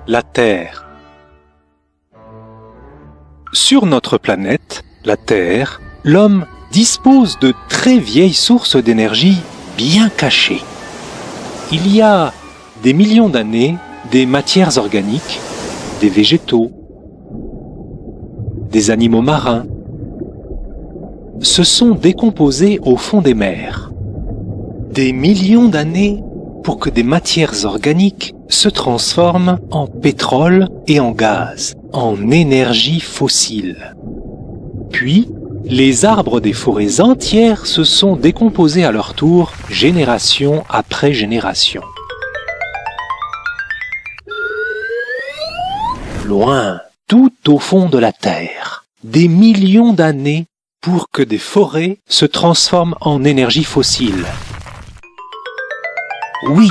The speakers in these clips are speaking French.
la Terre. Sur notre planète, la Terre, l'homme dispose de très vieilles sources d'énergie bien cachées. Il y a des millions d'années, des matières organiques, des végétaux, des animaux marins, se sont décomposés au fond des mers. Des millions d'années pour que des matières organiques se transforment en pétrole et en gaz, en énergie fossile. Puis, les arbres des forêts entières se sont décomposés à leur tour, génération après génération. Loin, tout au fond de la Terre, des millions d'années pour que des forêts se transforment en énergie fossile. Oui,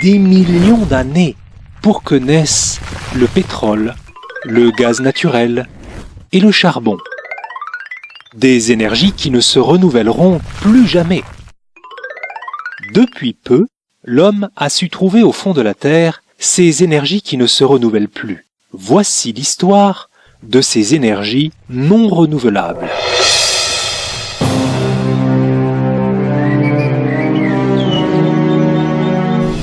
des millions d'années pour que naissent le pétrole, le gaz naturel et le charbon. Des énergies qui ne se renouvelleront plus jamais. Depuis peu, l'homme a su trouver au fond de la Terre ces énergies qui ne se renouvellent plus. Voici l'histoire de ces énergies non renouvelables.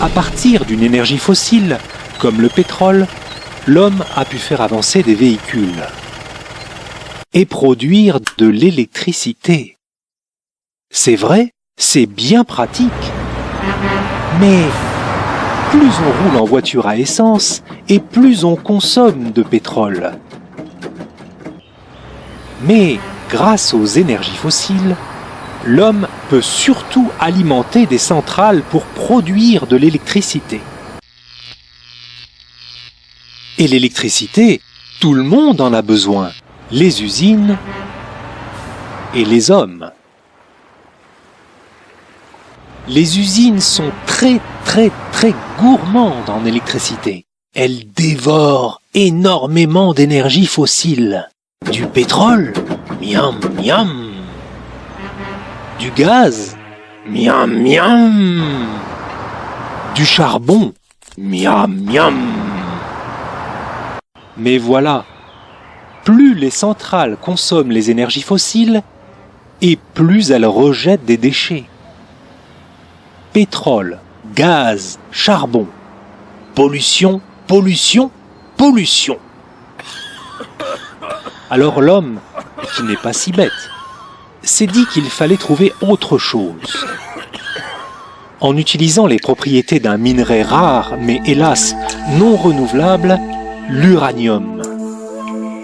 À partir d'une énergie fossile, comme le pétrole, l'homme a pu faire avancer des véhicules et produire de l'électricité. C'est vrai, c'est bien pratique, mais plus on roule en voiture à essence et plus on consomme de pétrole. Mais grâce aux énergies fossiles, l'homme peut surtout alimenter des centrales pour produire de l'électricité. Et l'électricité, tout le monde en a besoin, les usines et les hommes. Les usines sont très gourmandes en électricité. Elles dévorent énormément d'énergie fossile. Du pétrole, miam miam. Du gaz, miam miam. Du charbon, miam miam. Mais voilà, plus les centrales consomment les énergies fossiles, et plus elles rejettent des déchets. Pétrole, gaz, charbon, pollution, pollution, pollution. Alors l'homme, qui n'est pas si bête, s'est dit qu'il fallait trouver autre chose. En utilisant les propriétés d'un minerai rare, mais hélas non renouvelable, l'uranium.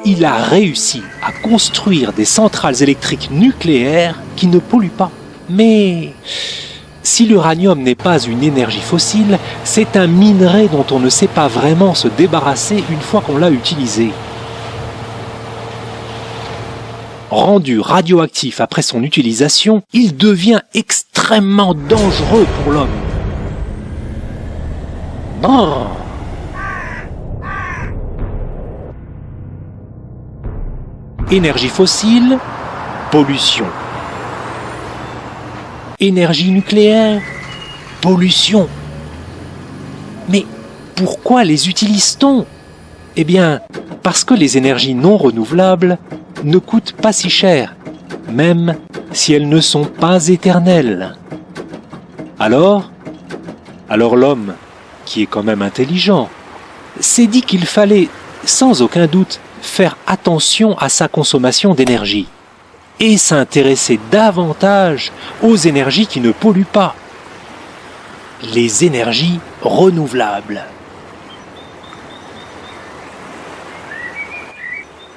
Il a réussi à construire des centrales électriques nucléaires qui ne polluent pas. Mais si l'uranium n'est pas une énergie fossile, c'est un minerai dont on ne sait pas vraiment se débarrasser une fois qu'on l'a utilisé. Rendu radioactif après son utilisation, il devient extrêmement dangereux pour l'homme. Non. Énergie fossile, pollution. Énergie nucléaire, pollution. Mais pourquoi les utilise-t-on? Eh bien, parce que les énergies non renouvelables ne coûtent pas si cher, même si elles ne sont pas éternelles. Alors l'homme, qui est quand même intelligent, s'est dit qu'il fallait, sans aucun doute, faire attention à sa consommation d'énergie et s'intéresser davantage aux énergies qui ne polluent pas, les énergies renouvelables.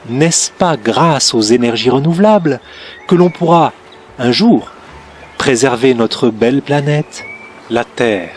N'est-ce pas grâce aux énergies renouvelables que l'on pourra, un jour, préserver notre belle planète, la Terre ?